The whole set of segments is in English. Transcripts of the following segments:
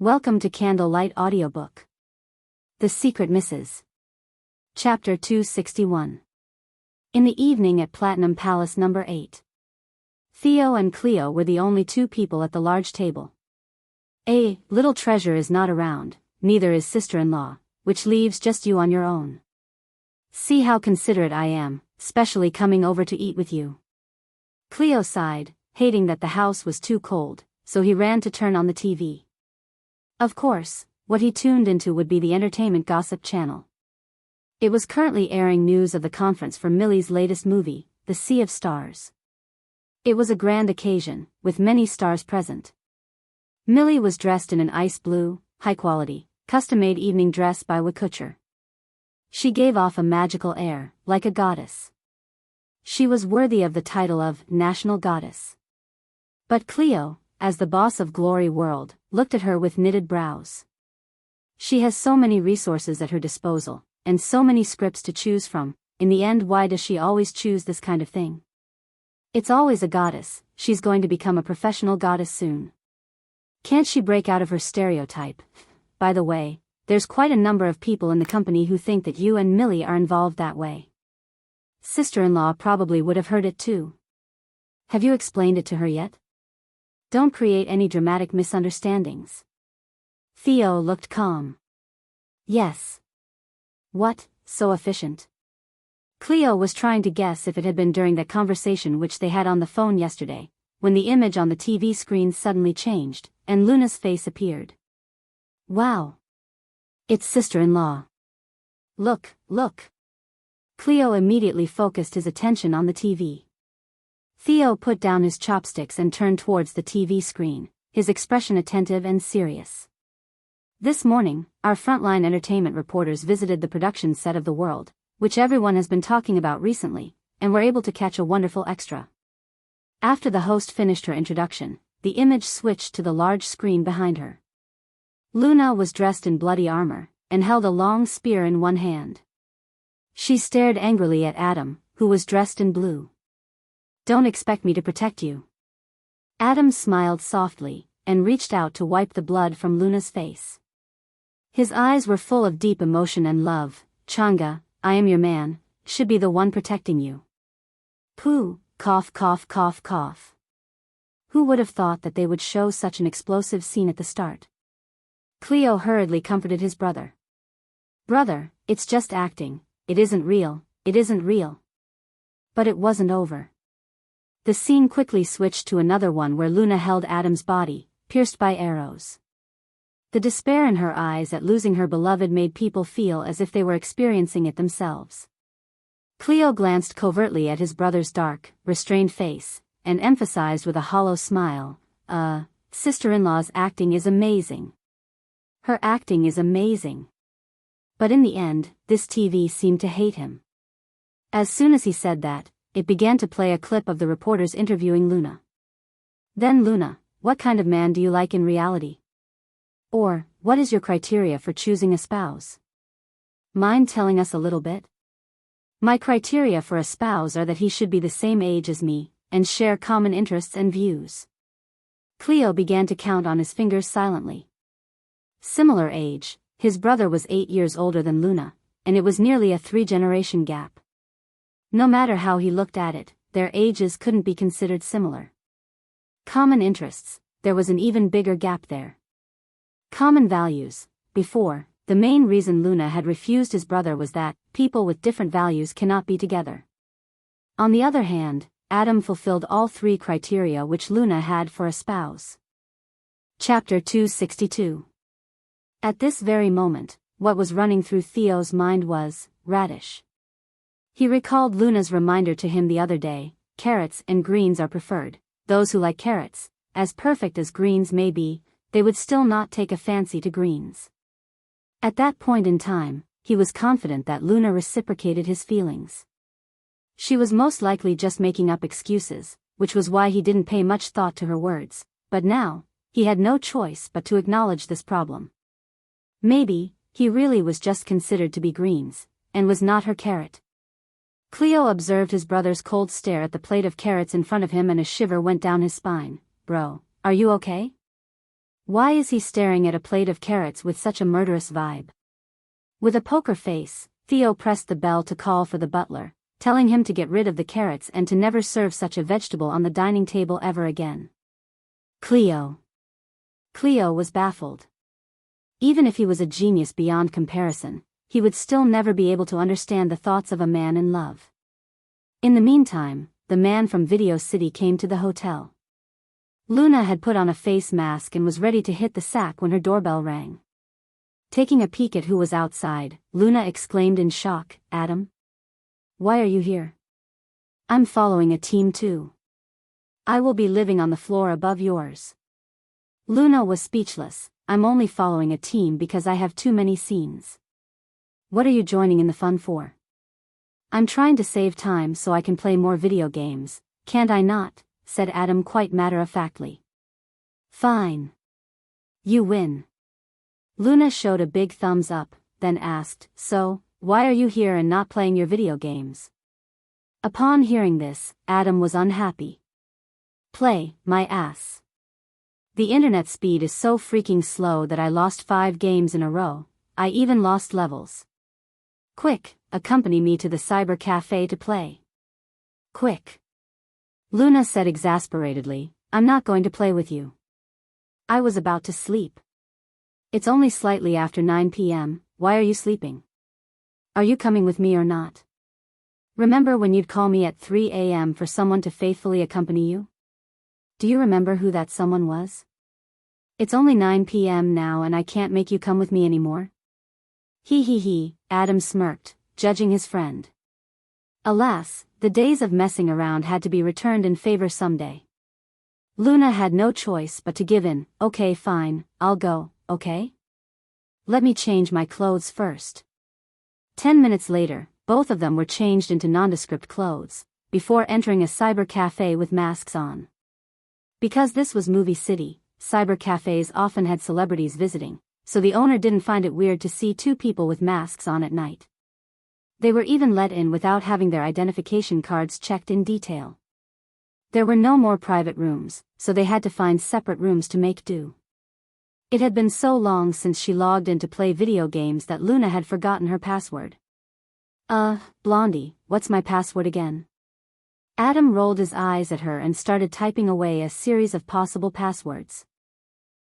Welcome to CandleLight Audiobook. The Secret Misses. Chapter 261. In the evening at Platinum Palace No. 8. Theo and Cleo were the only two people at the large table. Little treasure is not around, neither is sister-in-law, which leaves just you on your own. See how considerate I am, specially coming over to eat with you. Cleo sighed, hating that the house was too cold, so he ran to turn on the TV. Of course, what he tuned into would be the entertainment gossip channel. It was currently airing news of the conference for Millie's latest movie, The Sea of Stars. It was a grand occasion, with many stars present. Millie was dressed in an ice blue, high-quality, custom-made evening dress by Couture. She gave off a magical air, like a goddess. She was worthy of the title of National Goddess. But Cleo, as the boss of Glory World, looked at her with knitted brows. She has so many resources at her disposal, and so many scripts to choose from. In the end, why does she always choose this kind of thing? It's always a goddess. She's going to become a professional goddess soon. Can't she break out of her stereotype? By the way, there's quite a number of people in the company who think that you and Millie are involved that way. Sister-in-law probably would have heard it too. Have you explained it to her yet? Don't create any dramatic misunderstandings. Theo looked calm. Yes. What, so efficient? Cleo was trying to guess if it had been during that conversation which they had on the phone yesterday, when the image on the TV screen suddenly changed, and Luna's face appeared. Wow. It's sister-in-law. Look. Cleo immediately focused his attention on the TV. Theo put down his chopsticks and turned towards the TV screen, his expression attentive and serious. This morning, our frontline entertainment reporters visited the production set of The World, which everyone has been talking about recently, and were able to catch a wonderful extra. After the host finished her introduction, the image switched to the large screen behind her. Luna was dressed in bloody armor, and held a long spear in one hand. She stared angrily at Adam, who was dressed in blue. Don't expect me to protect you. Adam smiled softly, and reached out to wipe the blood from Luna's face. His eyes were full of deep emotion and love. Changa, I am your man, should be the one protecting you. Pooh, cough. Who would have thought that they would show such an explosive scene at the start? Cleo hurriedly comforted his brother. Brother, it's just acting, it isn't real. But it wasn't over. The scene quickly switched to another one where Luna held Adam's body, pierced by arrows. The despair in her eyes at losing her beloved made people feel as if they were experiencing it themselves. Cleo glanced covertly at his brother's dark, restrained face, and emphasized with a hollow smile, sister-in-law's acting is amazing. Her acting is amazing. But in the end, this TV seemed to hate him. As soon as he said that, it began to play a clip of the reporters interviewing Luna. Then Luna, what kind of man do you like in reality? Or, what is your criteria for choosing a spouse? Mind telling us a little bit? My criteria for a spouse are that he should be the same age as me, and share common interests and views. Cleo began to count on his fingers silently. Similar age, his brother was 8 years older than Luna, and it was nearly a 3-generation gap. No matter how he looked at it, their ages couldn't be considered similar. Common interests, there was an even bigger gap there. Common values, before, the main reason Luna had refused his brother was that people with different values cannot be together. On the other hand, Adam fulfilled all 3 criteria which Luna had for a spouse. Chapter 262. At this very moment, what was running through Theo's mind was, radish. He recalled Luna's reminder to him the other day, carrots and greens are preferred. Those who like carrots, as perfect as greens may be, they would still not take a fancy to greens. At that point in time, he was confident that Luna reciprocated his feelings. She was most likely just making up excuses, which was why he didn't pay much thought to her words, but now, he had no choice but to acknowledge this problem. Maybe, he really was just considered to be greens, and was not her carrot. Cleo observed his brother's cold stare at the plate of carrots in front of him and a shiver went down his spine. Bro, are you okay? Why is he staring at a plate of carrots with such a murderous vibe? With a poker face, Theo pressed the bell to call for the butler, telling him to get rid of the carrots and to never serve such a vegetable on the dining table ever again. Cleo was baffled. Even if he was a genius beyond comparison, he would still never be able to understand the thoughts of a man in love. In the meantime, the man from Video City came to the hotel. Luna had put on a face mask and was ready to hit the sack when her doorbell rang. Taking a peek at who was outside, Luna exclaimed in shock, "Adam? Why are you here?" "I'm following a team too. I will be living on the floor above yours." Luna was speechless. "I'm only following a team because I have too many scenes." "What are you joining in the fun for?" "I'm trying to save time so I can play more video games, can't I not?" said Adam quite matter-of-factly. "Fine. You win." Luna showed a big thumbs up, then asked, "So, why are you here and not playing your video games?" Upon hearing this, Adam was unhappy. "Play, my ass. The internet speed is so freaking slow that I lost 5 games in a row, I even lost levels. Quick, accompany me to the cyber cafe to play." "Quick." Luna said exasperatedly, "I'm not going to play with you. I was about to sleep. It's only slightly after 9 p.m, why are you sleeping? Are you coming with me or not? Remember when you'd call me at 3 a.m. for someone to faithfully accompany you? Do you remember who that someone was? It's only 9 p.m. now and I can't make you come with me anymore." He, Adam smirked, judging his friend. Alas, the days of messing around had to be returned in favor someday. Luna had no choice but to give in. "Okay, fine, I'll go, okay? Let me change my clothes first." 10 minutes later, both of them were changed into nondescript clothes, before entering a cyber cafe with masks on. Because this was Movie City, cyber cafes often had celebrities visiting, so the owner didn't find it weird to see 2 people with masks on at night. They were even let in without having their identification cards checked in detail. There were no more private rooms, so they had to find separate rooms to make do. It had been so long since she logged in to play video games that Luna had forgotten her password. Blondie, what's my password again?" Adam rolled his eyes at her and started typing away a series of possible passwords.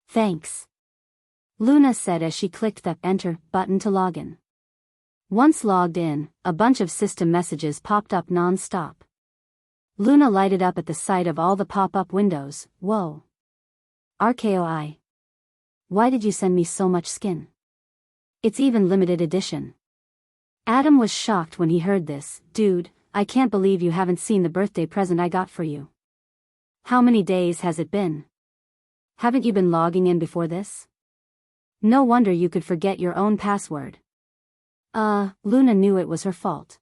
"Thanks," Luna said as she clicked the Enter button to log in. Once logged in, a bunch of system messages popped up non-stop. Luna lighted up at the sight of all the pop-up windows. "Whoa. RKOI. Why did you send me so much skin? It's even limited edition." Adam was shocked when he heard this. "Dude, I can't believe you haven't seen the birthday present I got for you. How many days has it been? Haven't you been logging in before this? No wonder you could forget your own password." Luna knew it was her fault.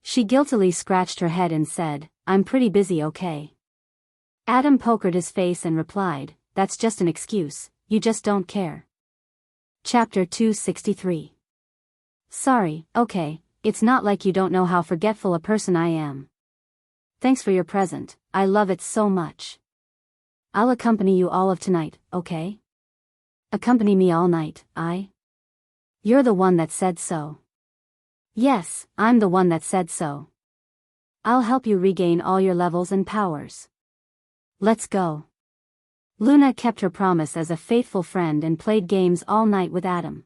She guiltily scratched her head and said, "I'm pretty busy, okay?" Adam pokered his face and replied, "That's just an excuse, you just don't care." Chapter 263. "Sorry, okay, it's not like you don't know how forgetful a person I am. Thanks for your present, I love it so much. I'll accompany you all of tonight, okay? Accompany me all night, You're the one that said so." "Yes, I'm the one that said so. I'll help you regain all your levels and powers. Let's go." Luna kept her promise as a faithful friend and played games all night with Adam.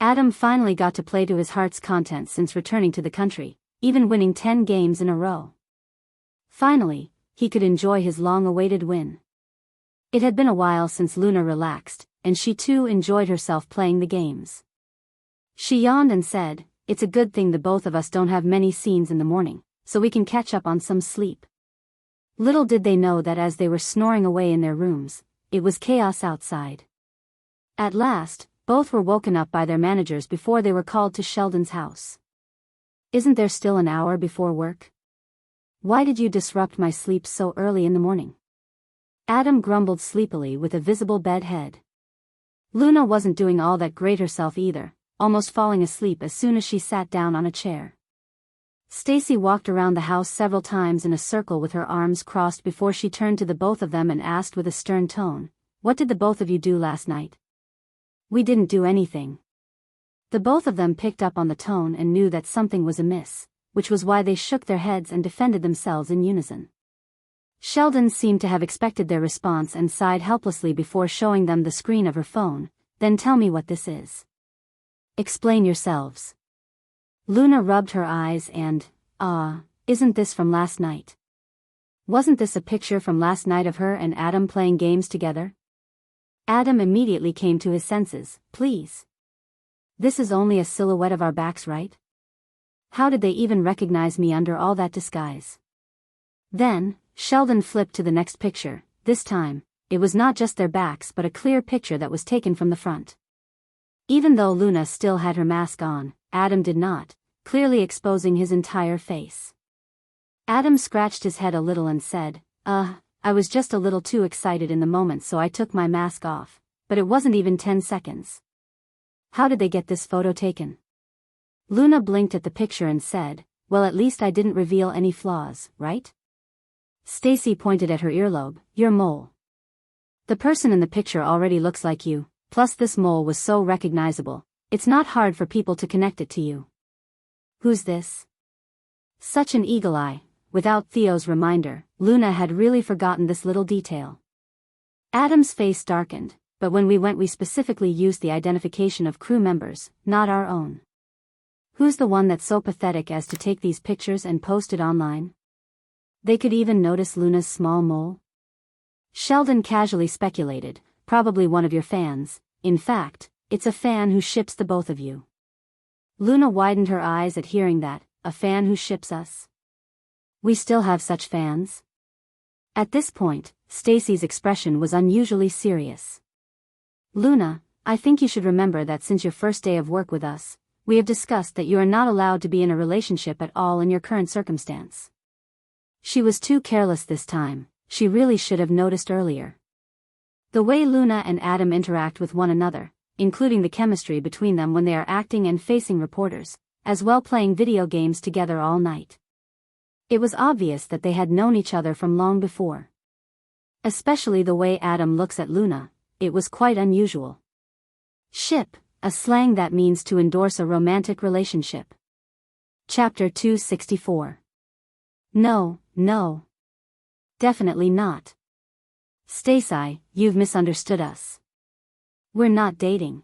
Adam finally got to play to his heart's content since returning to the country, even winning 10 games in a row. Finally, he could enjoy his long-awaited win. It had been a while since Luna relaxed, and she too enjoyed herself playing the games. She yawned and said, "It's a good thing the both of us don't have many scenes in the morning, so we can catch up on some sleep." Little did they know that as they were snoring away in their rooms, it was chaos outside. At last, both were woken up by their managers before they were called to Sheldon's house. "Isn't there still an hour before work? Why did you disrupt my sleep so early in the morning?" Adam grumbled sleepily with a visible bed head. Luna wasn't doing all that great herself either, almost falling asleep as soon as she sat down on a chair. Stacy walked around the house several times in a circle with her arms crossed before she turned to the both of them and asked with a stern tone, what did the both of you do last night? We didn't do anything. The both of them picked up on the tone and knew that something was amiss, which was why they shook their heads and defended themselves in unison. Sheldon seemed to have expected their response and sighed helplessly before showing them the screen of her phone. Then tell me what this is. Explain yourselves. Luna rubbed her eyes and, isn't this from last night? Wasn't this a picture from last night of her and Adam playing games together? Adam immediately came to his senses. Please. This is only a silhouette of our backs, right? How did they even recognize me under all that disguise? Then, Sheldon flipped to the next picture. This time, it was not just their backs but a clear picture that was taken from the front. Even though Luna still had her mask on, Adam did not, clearly exposing his entire face. Adam scratched his head a little and said, I was just a little too excited in the moment so I took my mask off, but it wasn't even 10 seconds. How did they get this photo taken? Luna blinked at the picture and said, well, at least I didn't reveal any flaws, right? Stacy pointed at her earlobe. Your mole. The person in the picture already looks like you, plus this mole was so recognizable, it's not hard for people to connect it to you. Who's this? Such an eagle eye. Without Theo's reminder, Luna had really forgotten this little detail. Adam's face darkened, but when we went we specifically used the identification of crew members, not our own. Who's the one that's so pathetic as to take these pictures and post it online? They could even notice Luna's small mole? Sheldon casually speculated, probably one of your fans. In fact, it's a fan who ships the both of you. Luna widened her eyes at hearing that, a fan who ships us. We still have such fans? At this point, Stacy's expression was unusually serious. Luna, I think you should remember that since your first day of work with us, we have discussed that you are not allowed to be in a relationship at all in your current circumstance. She was too careless this time. She really should have noticed earlier. The way Luna and Adam interact with one another, including the chemistry between them when they are acting and facing reporters, as well playing video games together all night. It was obvious that they had known each other from long before. Especially the way Adam looks at Luna, it was quite unusual. Ship, a slang that means to endorse a romantic relationship. Chapter 264. No. Definitely not. Stacy, you've misunderstood us. We're not dating.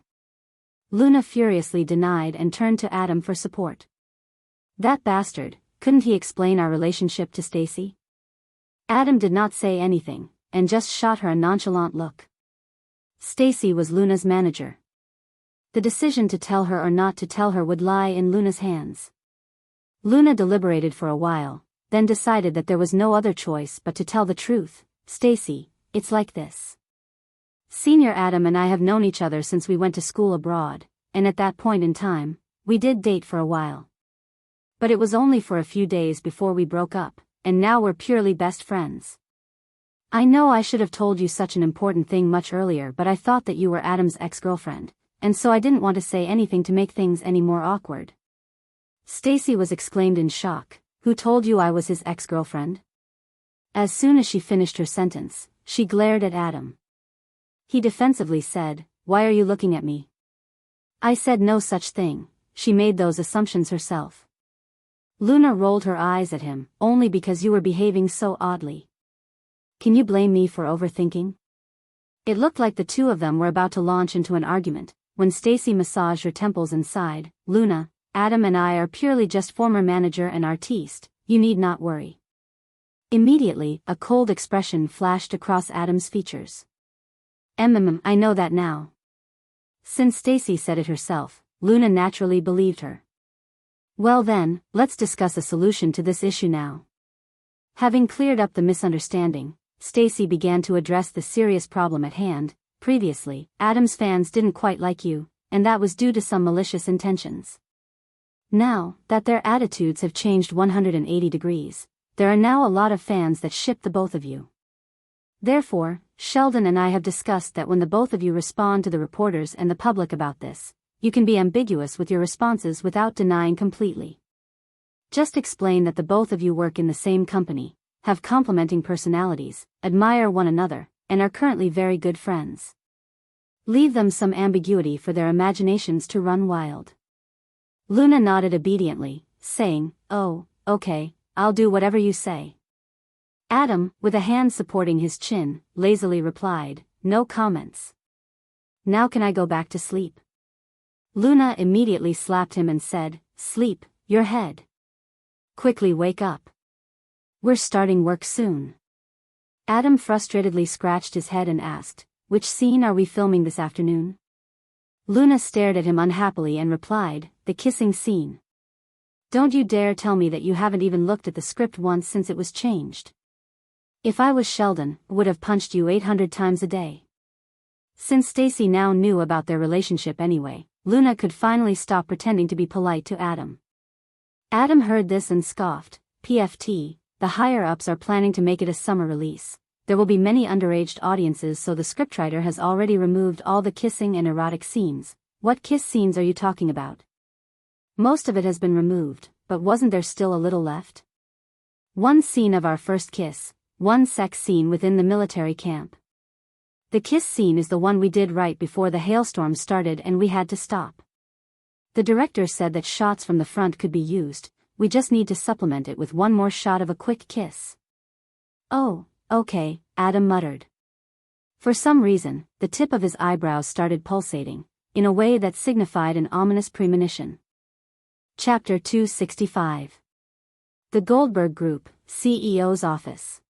Luna furiously denied and turned to Adam for support. That bastard, couldn't he explain our relationship to Stacy? Adam did not say anything, and just shot her a nonchalant look. Stacy was Luna's manager. The decision to tell her or not to tell her would lie in Luna's hands. Luna deliberated for a while, then decided that there was no other choice but to tell the truth. Stacy, it's like this. Senior Adam and I have known each other since we went to school abroad, and at that point in time, we did date for a while. But it was only for a few days before we broke up, and now we're purely best friends. I know I should have told you such an important thing much earlier, but I thought that you were Adam's ex-girlfriend, and so I didn't want to say anything to make things any more awkward. Stacy was exclaimed in shock. Who told you I was his ex-girlfriend? As soon as she finished her sentence, she glared at Adam. He defensively said, Why are you looking at me? I said no such thing. She made those assumptions herself. Luna rolled her eyes at him, only because you were behaving so oddly. Can you blame me for overthinking? It looked like the two of them were about to launch into an argument, when Stacy massaged her temples and sighed, Luna, Adam and I are purely just former manager and artiste, you need not worry. Immediately, a cold expression flashed across Adam's features. I know that now. Since Stacy said it herself, Luna naturally believed her. Well then, let's discuss a solution to this issue now. Having cleared up the misunderstanding, Stacy began to address the serious problem at hand. Previously, Adam's fans didn't quite like you, and that was due to some malicious intentions. Now that their attitudes have changed 180 degrees, there are now a lot of fans that ship the both of you. Therefore, Sheldon and I have discussed that when the both of you respond to the reporters and the public about this, you can be ambiguous with your responses without denying completely. Just explain that the both of you work in the same company, have complementing personalities, admire one another, and are currently very good friends. Leave them some ambiguity for their imaginations to run wild. Luna nodded obediently, saying, "Oh, okay, I'll do whatever you say." Adam, with a hand supporting his chin, lazily replied, "No comments. Now can I go back to sleep?" Luna immediately slapped him and said, "Sleep, your head. Quickly wake up. We're starting work soon." Adam frustratedly scratched his head and asked, "Which scene are we filming this afternoon?" Luna stared at him unhappily and replied, "The kissing scene. Don't you dare tell me that you haven't even looked at the script once since it was changed. If I was Sheldon, I would have punched you 800 times a day." Since Stacy now knew about their relationship anyway, Luna could finally stop pretending to be polite to Adam. Adam heard this and scoffed, "PFT, the higher-ups are planning to make it a summer release. There will be many underage audiences, so the scriptwriter has already removed all the kissing and erotic scenes." "What kiss scenes are you talking about?" "Most of it has been removed, but wasn't there still a little left? One scene of our first kiss, one sex scene within the military camp. The kiss scene is the one we did right before the hailstorm started and we had to stop. The director said that shots from the front could be used, we just need to supplement it with one more shot of a quick kiss." "Oh, okay," Adam muttered. For some reason, the tip of his eyebrows started pulsating, in a way that signified an ominous premonition. Chapter 265. The Goldberg Group, CEO's office.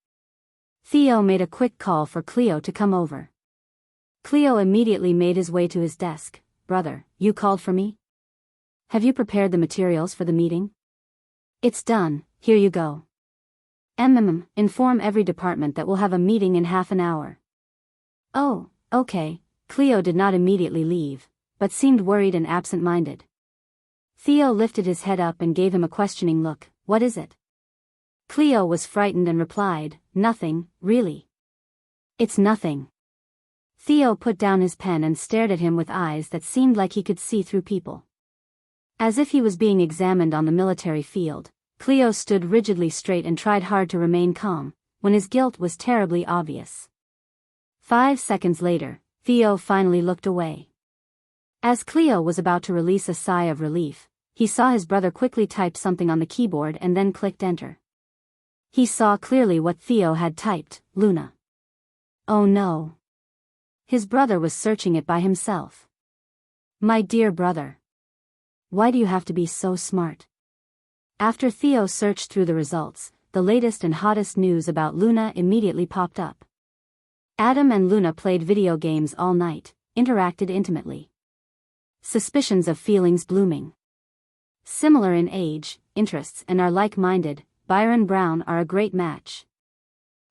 Theo made a quick call for Cleo to come over. Cleo immediately made his way to his desk. "Brother, you called for me? Have you prepared the materials for the meeting?" "It's done, here you go. Inform every department that we'll have a meeting in half an hour." "Oh, okay." Cleo did not immediately leave, but seemed worried and absent-minded. Theo lifted his head up and gave him a questioning look. "What is it?" Cleo was frightened and replied, "Nothing, really. It's nothing." Theo put down his pen and stared at him with eyes that seemed like he could see through people. As if he was being examined on the military field, Cleo stood rigidly straight and tried hard to remain calm, when his guilt was terribly obvious. 5 seconds later, Theo finally looked away. As Cleo was about to release a sigh of relief, he saw his brother quickly type something on the keyboard and then clicked enter. He saw clearly what Theo had typed, "Luna." Oh no. His brother was searching it by himself. "My dear brother. Why do you have to be so smart?" After Theo searched through the results, the latest and hottest news about Luna immediately popped up. Adam and Luna played video games all night, interacted intimately. Suspicions of feelings blooming. Similar in age, interests and are like-minded, Byron Brown are a great match.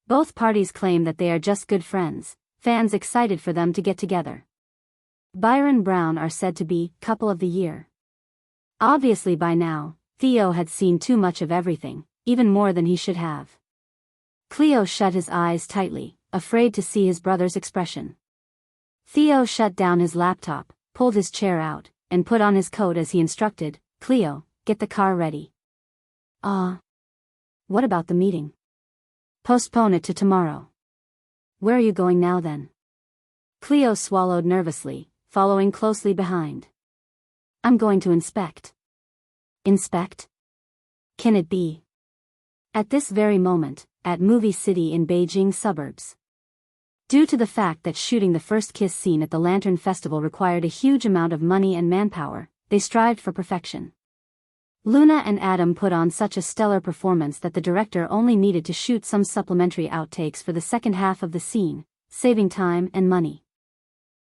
Both parties claim that they are just good friends, fans excited for them to get together. Byron Brown are said to be couple of the year. Obviously by now, Theo had seen too much of everything, even more than he should have. Cleo shut his eyes tightly, afraid to see his brother's expression. Theo shut down his laptop, pulled his chair out, and put on his coat as he instructed, "Cleo, get the car ready." What about the meeting?" "Postpone it to tomorrow." "Where are you going now then?" Cleo swallowed nervously, following closely behind. "I'm going to inspect." "Inspect? Can it be?" At this very moment, at Movie City in Beijing suburbs. Due to the fact that shooting the first kiss scene at the Lantern Festival required a huge amount of money and manpower, they strived for perfection. Luna and Adam put on such a stellar performance that the director only needed to shoot some supplementary outtakes for the second half of the scene, saving time and money.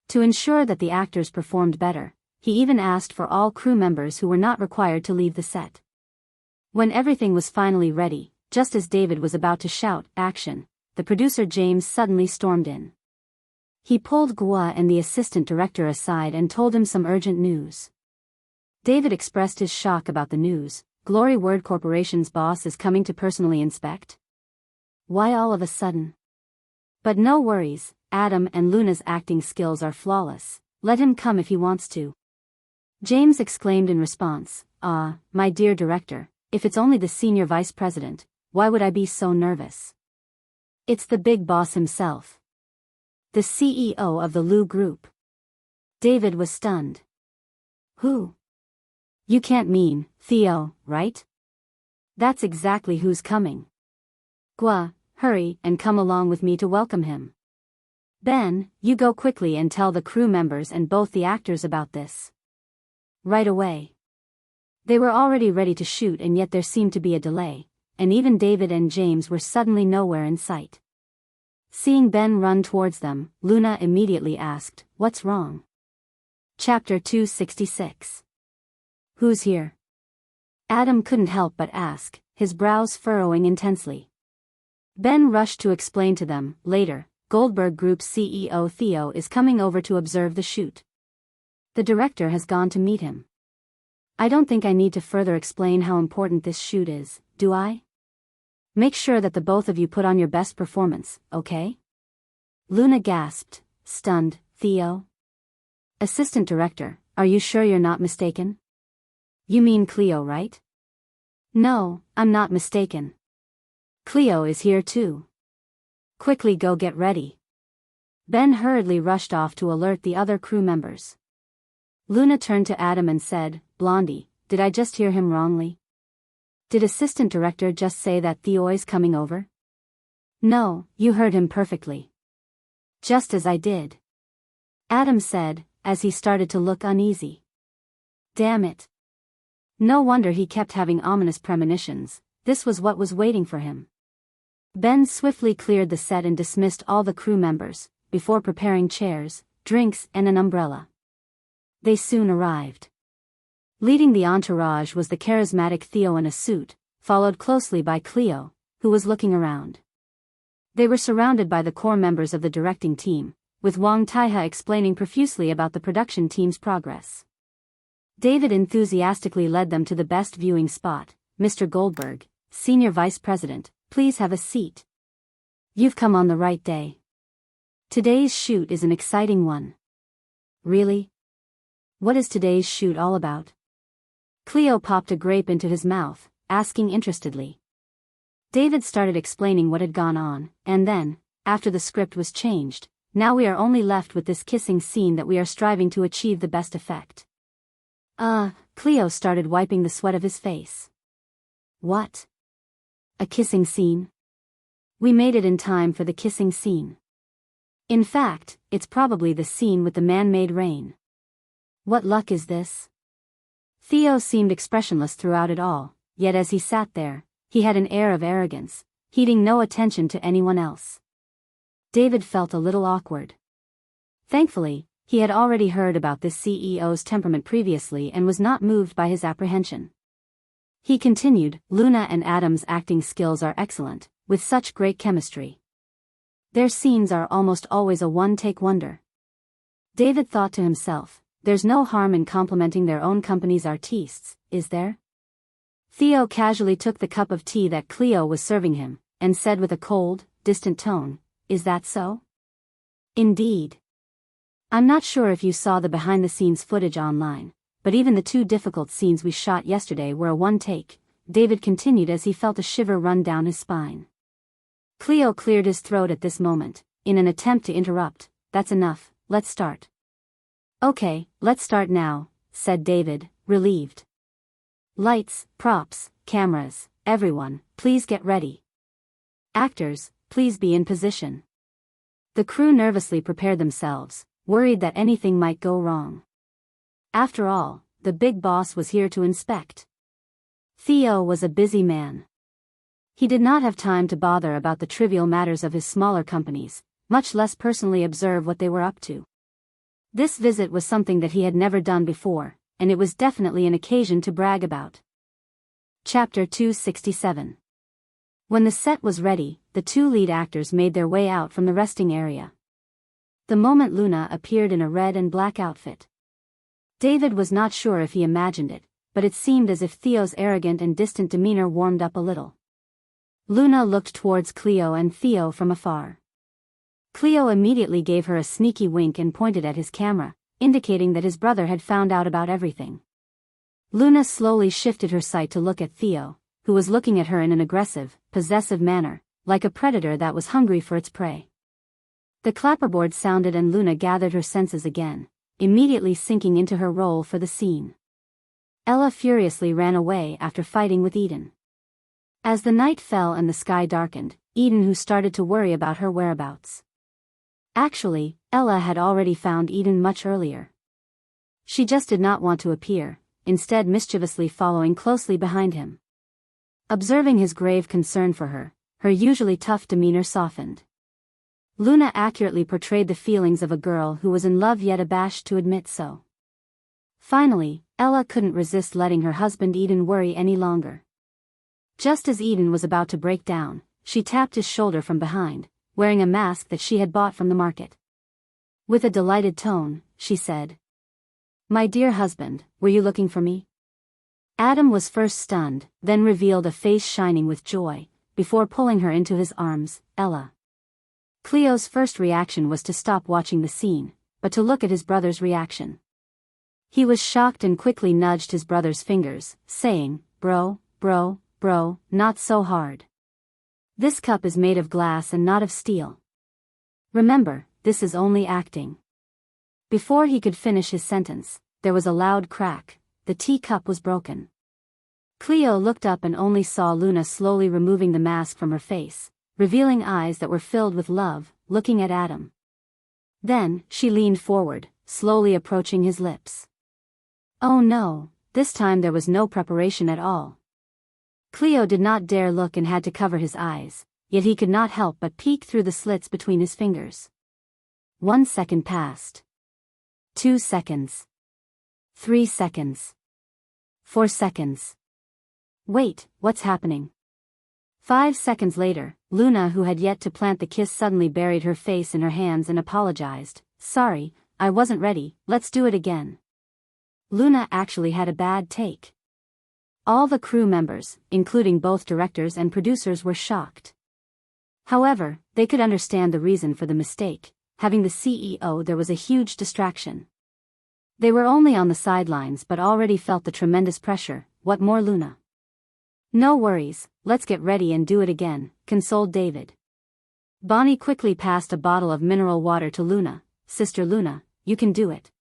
To ensure that the actors performed better, he even asked for all crew members who were not required to leave the set. When everything was finally ready, just as David was about to shout, "Action," the producer James suddenly stormed in. He pulled Gua and the assistant director aside and told him some urgent news. David expressed his shock about the news. "Glory Word Corporation's boss is coming to personally inspect? Why all of a sudden?" "But no worries, Adam and Luna's acting skills are flawless, let him come if he wants to." James exclaimed in response, My dear director, if it's only the senior vice president, why would I be so nervous? It's the big boss himself." The CEO of the Lu Group. David was stunned. Who? You can't mean Theo, right? That's exactly who's coming. Gua, hurry and come along with me to welcome him. Ben, you go quickly and tell the crew members and both the actors about this. Right away. They were already ready to shoot, and yet there seemed to be a delay, and even David and James were suddenly nowhere in sight. Seeing Ben run towards them, Luna immediately asked, "What's wrong?" Chapter 266. Who's here? Adam couldn't help but ask, his brows furrowing intensely. Ben rushed to explain to them, later, Goldberg Group's CEO Theo is coming over to observe the shoot. The director has gone to meet him. I don't think I need to further explain how important this shoot is, do I? Make sure that the both of you put on your best performance, okay? Luna gasped, stunned. Theo? Assistant director, are you sure you're not mistaken? You mean Cleo, right? No, I'm not mistaken. Cleo is here too. Quickly go get ready. Ben hurriedly rushed off to alert the other crew members. Luna turned to Adam and said, Blondie, did I just hear him wrongly? Did assistant director just say that Theo's coming over? No, you heard him perfectly. Just as I did. Adam said, as he started to look uneasy. Damn it. No wonder he kept having ominous premonitions. This was what was waiting for him. Ben swiftly cleared the set and dismissed all the crew members, before preparing chairs, drinks and an umbrella. They soon arrived. Leading the entourage was the charismatic Theo in a suit, followed closely by Cleo, who was looking around. They were surrounded by the core members of the directing team, with Wang Taiha explaining profusely about the production team's progress. David enthusiastically led them to the best viewing spot. Mr. Goldberg, Senior Vice President, please have a seat. You've come on the right day. Today's shoot is an exciting one. Really? What is today's shoot all about? Cleo popped a grape into his mouth, asking interestedly. David started explaining what had gone on, and then, after the script was changed, now we are only left with this kissing scene that we are striving to achieve the best effect. Cleo started wiping the sweat of his face. What? A kissing scene? We made it in time for the kissing scene. In fact, it's probably the scene with the man-made rain. What luck is this? Theo seemed expressionless throughout it all, yet as he sat there, he had an air of arrogance, heeding no attention to anyone else. David felt a little awkward. Thankfully, he had already heard about this CEO's temperament previously and was not moved by his apprehension. He continued, Luna and Adam's acting skills are excellent, with such great chemistry. Their scenes are almost always a one-take wonder. David thought to himself, there's no harm in complimenting their own company's artistes, is there? Theo casually took the cup of tea that Cleo was serving him, and said with a cold, distant tone, is that so? Indeed. I'm not sure if you saw the behind-the-scenes footage online, but even the two difficult scenes we shot yesterday were a one-take, David continued as he felt a shiver run down his spine. Cleo cleared his throat at this moment, in an attempt to interrupt. That's enough, let's start. Okay, let's start now, said David, relieved. Lights, props, cameras, everyone, please get ready. Actors, please be in position. The crew nervously prepared themselves, worried that anything might go wrong. After all, the big boss was here to inspect. Theo was a busy man. He did not have time to bother about the trivial matters of his smaller companies, much less personally observe what they were up to. This visit was something that he had never done before, and it was definitely an occasion to brag about. Chapter 267. When the set was ready, the two lead actors made their way out from the resting area. The moment Luna appeared in a red and black outfit. David was not sure if he imagined it, but it seemed as if Theo's arrogant and distant demeanor warmed up a little. Luna looked towards Cleo and Theo from afar. Cleo immediately gave her a sneaky wink and pointed at his camera, indicating that his brother had found out about everything. Luna slowly shifted her sight to look at Theo, who was looking at her in an aggressive, possessive manner, like a predator that was hungry for its prey. The clapperboard sounded and Luna gathered her senses again, immediately sinking into her role for the scene. Ella furiously ran away after fighting with Eden. As the night fell and the sky darkened, Eden who started to worry about her whereabouts. Actually, Ella had already found Eden much earlier. She just did not want to appear, instead mischievously following closely behind him. Observing his grave concern for her, her usually tough demeanor softened. Luna accurately portrayed the feelings of a girl who was in love yet abashed to admit so. Finally, Ella couldn't resist letting her husband Eden worry any longer. Just as Eden was about to break down, she tapped his shoulder from behind, wearing a mask that she had bought from the market. With a delighted tone, she said, "My dear husband, were you looking for me?" Adam was first stunned, then revealed a face shining with joy, before pulling her into his arms. "Ella." Cleo's first reaction was to stop watching the scene, but to look at his brother's reaction. He was shocked and quickly nudged his brother's fingers, saying, Bro, not so hard. This cup is made of glass and not of steel. Remember, this is only acting." Before he could finish his sentence, there was a loud crack. The teacup was broken. Cleo looked up and only saw Luna slowly removing the mask from her face, revealing eyes that were filled with love, looking at Adam. Then, she leaned forward, slowly approaching his lips. Oh no, this time there was no preparation at all. Cleo did not dare look and had to cover his eyes, yet he could not help but peek through the slits between his fingers. 1 second passed. 2 seconds. 3 seconds. 4 seconds. Wait, what's happening? 5 seconds later, Luna, who had yet to plant the kiss, suddenly buried her face in her hands and apologized. "Sorry, I wasn't ready, let's do it again." Luna actually had a bad take. All the crew members, including both directors and producers, were shocked. However, they could understand the reason for the mistake. Having the CEO there was a huge distraction. They were only on the sidelines but already felt the tremendous pressure. What more, Luna? "No worries, let's get ready and do it again," consoled David. Bonnie quickly passed a bottle of mineral water to Luna. "Sister Luna, you can do it."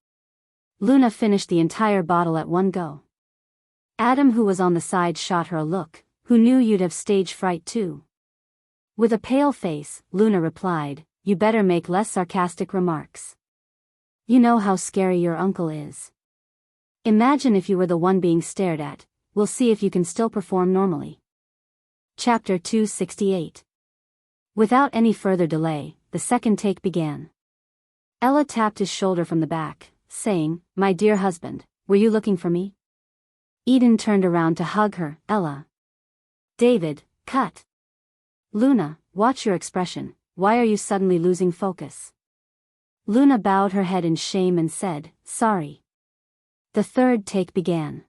Luna finished the entire bottle at one go. Adam, who was on the side, shot her a look. "Who knew you'd have stage fright too?" With a pale face, Luna replied, "You better make less sarcastic remarks. You know how scary your uncle is. Imagine if you were the one being stared at. We'll see if you can still perform normally." Chapter 268. Without any further delay, the second take began. Ella tapped his shoulder from the back, saying, "My dear husband, were you looking for me?" Eden turned around to hug her. "Ella." David, cut. "Luna, watch your expression, why are you suddenly losing focus?" Luna bowed her head in shame and said, "Sorry." The third take began.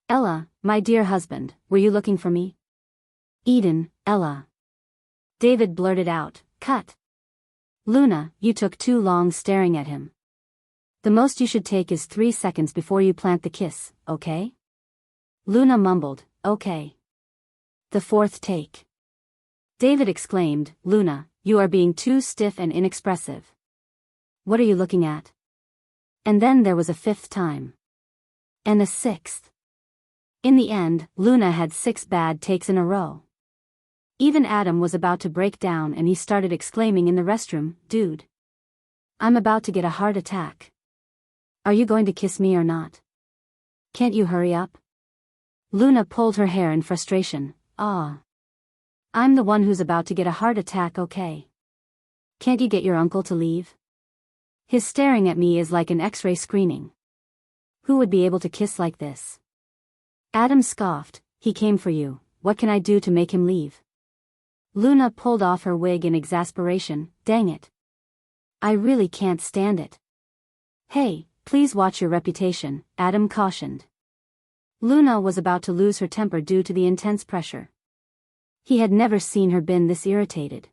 Ella, "My dear husband, were you looking for me?" Eden, "Ella." David blurted out, "Cut." Luna, "You took too long staring at him. The most you should take is 3 seconds before you plant the kiss, okay?" Luna mumbled, "Okay." The fourth take. David exclaimed, "Luna, you are being too stiff and inexpressive. What are you looking at?" And then there was a fifth time. And a sixth. In the end, Luna had 6 bad takes in a row. Even Adam was about to break down and he started exclaiming in the restroom, "Dude. I'm about to get a heart attack. Are you going to kiss me or not? Can't you hurry up?" Luna pulled her hair in frustration. I'm the one who's about to get a heart attack, okay? Can't you get your uncle to leave? His staring at me is like an X-ray screening. Who would be able to kiss like this?" Adam scoffed, "He came for you, what can I do to make him leave?" Luna pulled off her wig in exasperation. "Dang it. I really can't stand it." "Hey, please watch your reputation," Adam cautioned. Luna was about to lose her temper due to the intense pressure. He had never seen her been this irritated.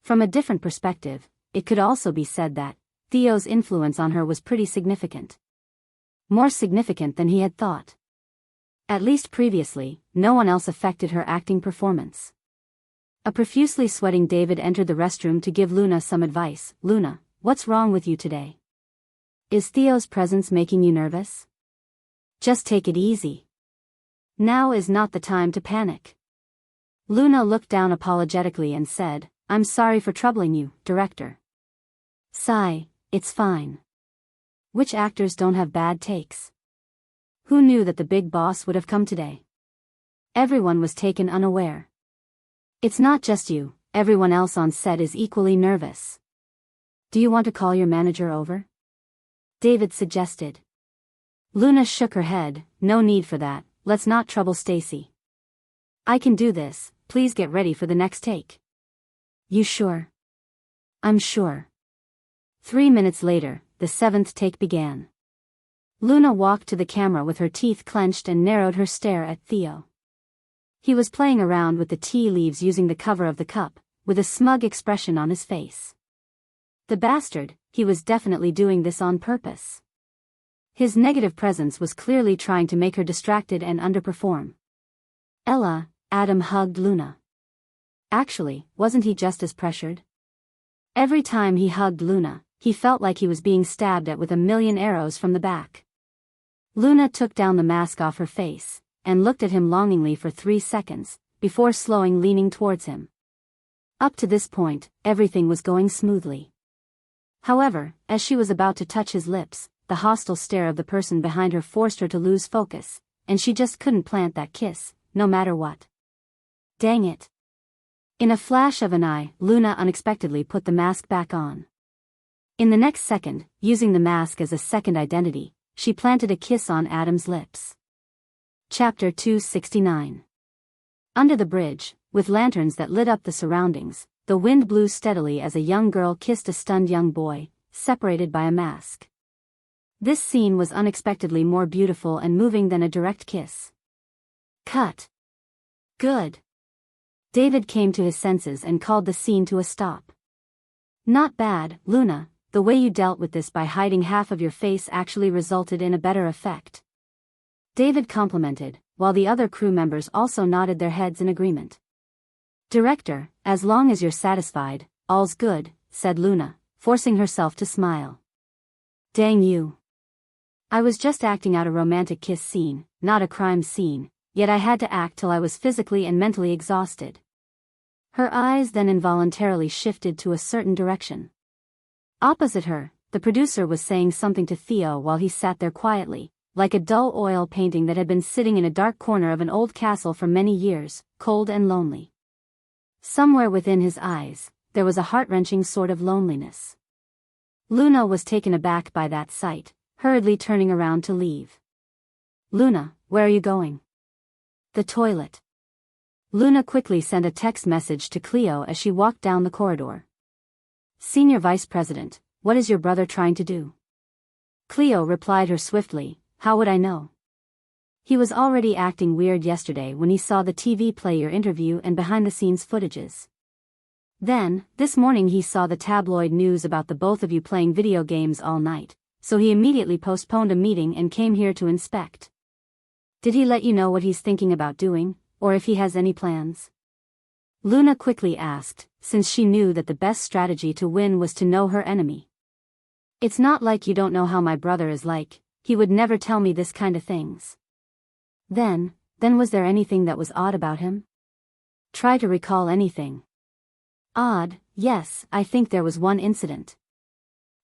From a different perspective, it could also be said that Theo's influence on her was pretty significant. More significant than he had thought. At least previously, no one else affected her acting performance. A profusely sweating David entered the restroom to give Luna some advice. "Luna, what's wrong with you today? Is Theo's presence making you nervous? Just take it easy. Now is not the time to panic." Luna looked down apologetically and said, "I'm sorry for troubling you, director." "Sigh, it's fine. Which actors don't have bad takes? Who knew that the big boss would have come today?" Everyone was taken unaware. "It's not just you, everyone else on set is equally nervous. Do you want to call your manager over?" David suggested. Luna shook her head. "No need for that, let's not trouble Stacy. I can do this, please get ready for the next take." "You sure?" "I'm sure." 3 minutes later, the 7th take began. Luna walked to the camera with her teeth clenched and narrowed her stare at Theo. He was playing around with the tea leaves using the cover of the cup, with a smug expression on his face. The bastard, he was definitely doing this on purpose. His negative presence was clearly trying to make her distracted and underperform. "Ella," Adam hugged Luna. Actually, wasn't he just as pressured? Every time he hugged Luna, he felt like he was being stabbed at with a million arrows from the back. Luna took down the mask off her face, and looked at him longingly for 3 seconds, before slowing leaning towards him. Up to this point, everything was going smoothly. However, as she was about to touch his lips, the hostile stare of the person behind her forced her to lose focus, and she just couldn't plant that kiss, no matter what. Dang it. In a flash of an eye, Luna unexpectedly put the mask back on. In the next second, using the mask as a second identity, she planted a kiss on Adam's lips. Chapter 269. Under the bridge, with lanterns that lit up the surroundings, the wind blew steadily as a young girl kissed a stunned young boy, separated by a mask. This scene was unexpectedly more beautiful and moving than a direct kiss. Cut. Good. David came to his senses and called the scene to a stop. "Not bad, Luna, the way you dealt with this by hiding half of your face actually resulted in a better effect." David complimented, while the other crew members also nodded their heads in agreement. "Director, as long as you're satisfied, all's good," said Luna, forcing herself to smile. "Dang you. I was just acting out a romantic kiss scene, not a crime scene, yet I had to act till I was physically and mentally exhausted." Her eyes then involuntarily shifted to a certain direction. Opposite her, the producer was saying something to Theo while he sat there quietly, like a dull oil painting that had been sitting in a dark corner of an old castle for many years, cold and lonely. Somewhere within his eyes, there was a heart-wrenching sort of loneliness. Luna was taken aback by that sight, hurriedly turning around to leave. "Luna, where are you going?" "The toilet." Luna quickly sent a text message to Cleo as she walked down the corridor. "Senior Vice President, what is your brother trying to do?" Cleo replied her swiftly, "How would I know? He was already acting weird yesterday when he saw the TV play your interview and behind-the-scenes footages. Then, this morning he saw the tabloid news about the both of you playing video games all night, so he immediately postponed a meeting and came here to inspect. Did he let you know what he's thinking about doing, or if he has any plans?" Luna quickly asked, since she knew that the best strategy to win was to know her enemy. "It's not like you don't know how my brother is like, he would never tell me this kind of things." Then was there anything that was odd about him? Try to recall anything. Odd, yes, I think there was one incident.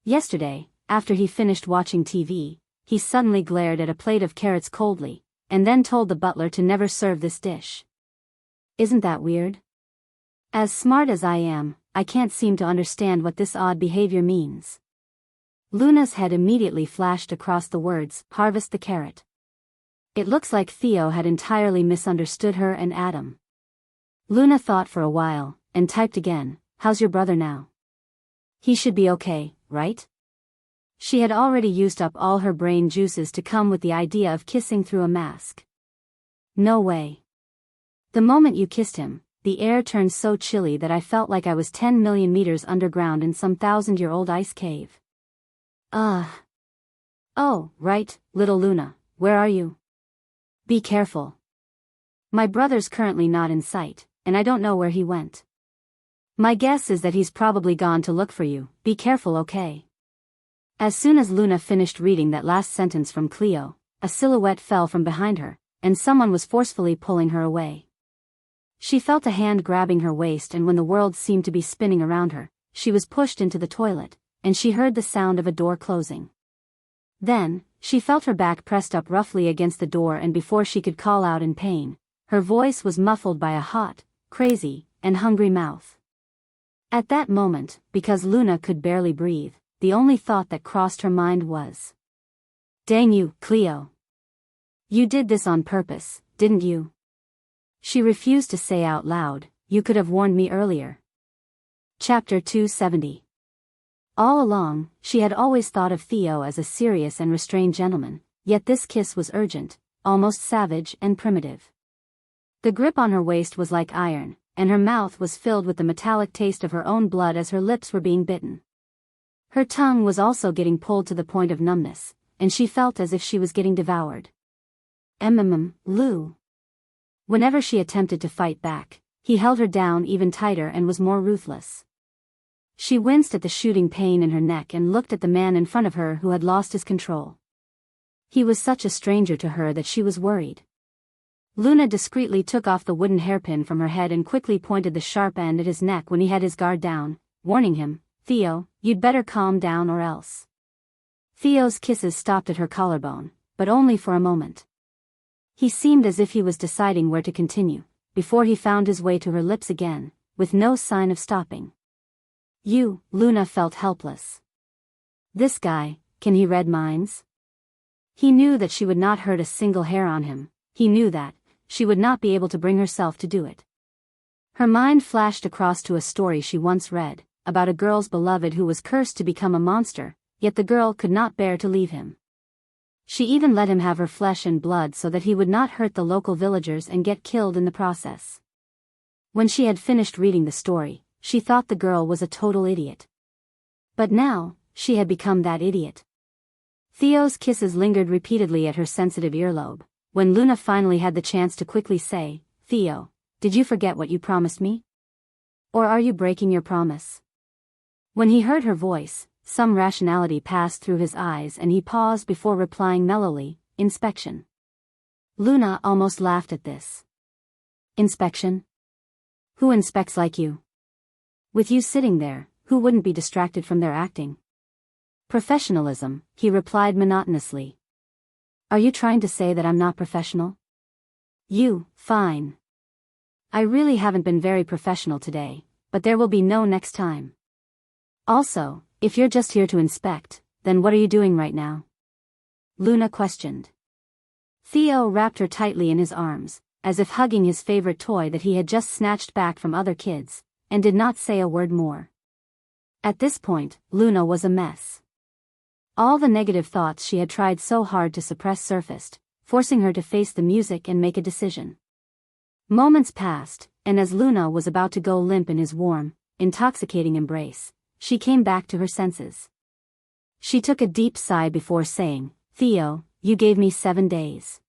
Yesterday, after he finished watching TV, he suddenly glared at a plate of carrots coldly, and then told the butler to never serve this dish. Isn't that weird? As smart as I am, I can't seem to understand what this odd behavior means. Luna's head immediately flashed across the words, "Harvest the carrot." It looks like Theo had entirely misunderstood her and Adam. Luna thought for a while, and typed again, "How's your brother now? He should be okay, right?" She had already used up all her brain juices to come with the idea of kissing through a mask. No way. The moment you kissed him, the air turned so chilly that I felt like I was 10 million meters underground in some 1,000-year-old ice cave. Oh, right, little Luna, where are you? Be careful. My brother's currently not in sight, and I don't know where he went. My guess is that he's probably gone to look for you. Be careful, okay? As soon as Luna finished reading that last sentence from Cleo, a silhouette fell from behind her, and someone was forcefully pulling her away. She felt a hand grabbing her waist, and when the world seemed to be spinning around her, she was pushed into the toilet, and she heard the sound of a door closing. Then, she felt her back pressed up roughly against the door, and before she could call out in pain, her voice was muffled by a hot, crazy, and hungry mouth. At that moment, because Luna could barely breathe, the only thought that crossed her mind was, "Dang you, Cleo. You did this on purpose, didn't you?" She refused to say out loud, "You could have warned me earlier." Chapter 270. All along, she had always thought of Theo as a serious and restrained gentleman, yet this kiss was urgent, almost savage and primitive. The grip on her waist was like iron, and her mouth was filled with the metallic taste of her own blood as her lips were being bitten. Her tongue was also getting pulled to the point of numbness, and she felt as if she was getting devoured. Lou. Whenever she attempted to fight back, he held her down even tighter and was more ruthless. She winced at the shooting pain in her neck and looked at the man in front of her who had lost his control. He was such a stranger to her that she was worried. Luna discreetly took off the wooden hairpin from her head and quickly pointed the sharp end at his neck when he had his guard down, warning him, "Theo, you'd better calm down or else." Theo's kisses stopped at her collarbone, but only for a moment. He seemed as if he was deciding where to continue, before he found his way to her lips again, with no sign of stopping. Luna felt helpless. This guy, can he read minds? He knew that she would not hurt a single hair on him. He knew that she would not be able to bring herself to do it. Her mind flashed across to a story she once read, about a girl's beloved who was cursed to become a monster, yet the girl could not bear to leave him. She even let him have her flesh and blood so that he would not hurt the local villagers and get killed in the process. When she had finished reading the story, she thought the girl was a total idiot. But now, she had become that idiot. Theo's kisses lingered repeatedly at her sensitive earlobe. When Luna finally had the chance to quickly say, "Theo, did you forget what you promised me? Or are you breaking your promise?" When he heard her voice, some rationality passed through his eyes and he paused before replying mellowly, "Inspection." Luna almost laughed at this. "Inspection? Who inspects like you? With you sitting there, who wouldn't be distracted from their acting?" "Professionalism," he replied monotonously. "Are you trying to say that I'm not professional?" Fine. I really haven't been very professional today, but there will be no next time. Also, if you're just here to inspect, then what are you doing right now?" Luna questioned. Theo wrapped her tightly in his arms, as if hugging his favorite toy that he had just snatched back from other kids, and did not say a word more. At this point, Luna was a mess. All the negative thoughts she had tried so hard to suppress surfaced, forcing her to face the music and make a decision. Moments passed, and as Luna was about to go limp in his warm, intoxicating embrace, she came back to her senses. She took a deep sigh before saying, "Theo, you gave me 7 days."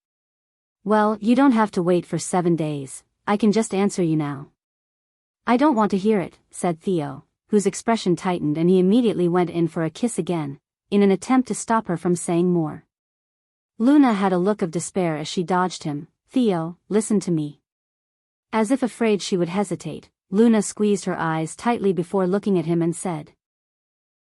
"Well, you don't have to wait for 7 days, I can just answer you now." "I don't want to hear it," said Theo, whose expression tightened, and he immediately went in for a kiss again, in an attempt to stop her from saying more. Luna had a look of despair as she dodged him. "Theo, listen to me." As if afraid she would hesitate, Luna squeezed her eyes tightly before looking at him and said,